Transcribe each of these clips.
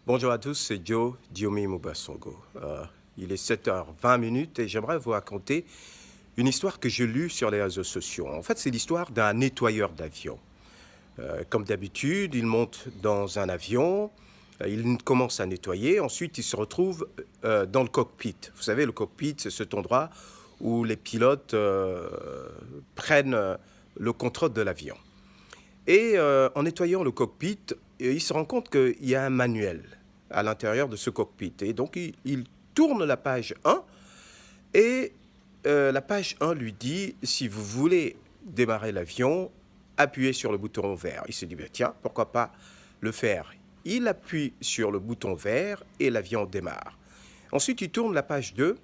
Bonjour à tous, c'est Joe Diomi Mubasongo. Il est 7h20 et j'aimerais vous raconter une histoire que j'ai lue sur les réseaux sociaux. En fait, c'est l'histoire d'un nettoyeur d'avion. Comme d'habitude, il monte dans un avion, il commence à nettoyer, ensuite il se retrouve dans le cockpit. Vous savez, le cockpit, c'est cet endroit où les pilotes prennent le contrôle de l'avion. Et en nettoyant le cockpit, il se rend compte qu'il y a un manuel à l'intérieur de ce cockpit. Et donc, il tourne la page 1 et la page 1 lui dit, si vous voulez démarrer l'avion, appuyez sur le bouton vert. Il se dit, tiens, pourquoi pas le faire? Il appuie sur le bouton vert et l'avion démarre. Ensuite, il tourne la page 2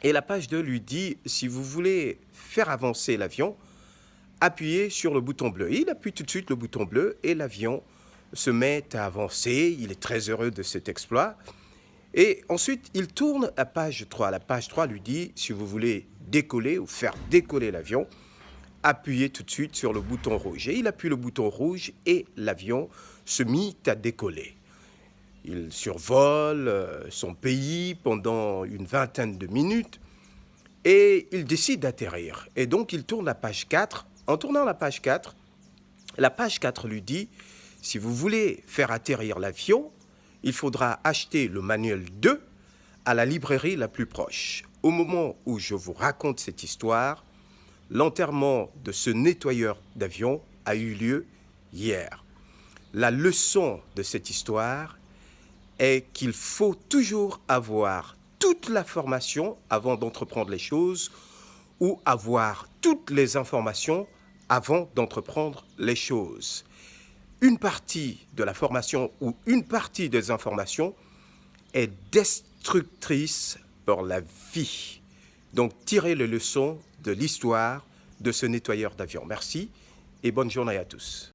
et la page 2 lui dit, si vous voulez faire avancer l'avion, appuyez sur le bouton bleu. Il appuie tout de suite le bouton bleu et l'avion se met à avancer. Il est très heureux de cet exploit. Et ensuite, il tourne la page 3. La page 3 lui dit, si vous voulez décoller ou faire décoller l'avion, appuyez tout de suite sur le bouton rouge. Et il appuie le bouton rouge et l'avion se mit à décoller. Il survole son pays pendant une vingtaine de minutes et il décide d'atterrir. Et donc, il tourne la page 4. En tournant la page 4 lui dit, si vous voulez faire atterrir l'avion, il faudra acheter le manuel 2 à la librairie la plus proche. Au moment où je vous raconte cette histoire, l'enterrement de ce nettoyeur d'avion a eu lieu hier. La leçon de cette histoire est qu'il faut toujours avoir toute la formation avant d'entreprendre les choses ou avoir toutes les informations avant d'entreprendre les choses. Une partie de la formation ou une partie des informations est destructrice pour la vie. Donc, tirez les leçons de l'histoire de ce nettoyeur d'avion. Merci et bonne journée à tous.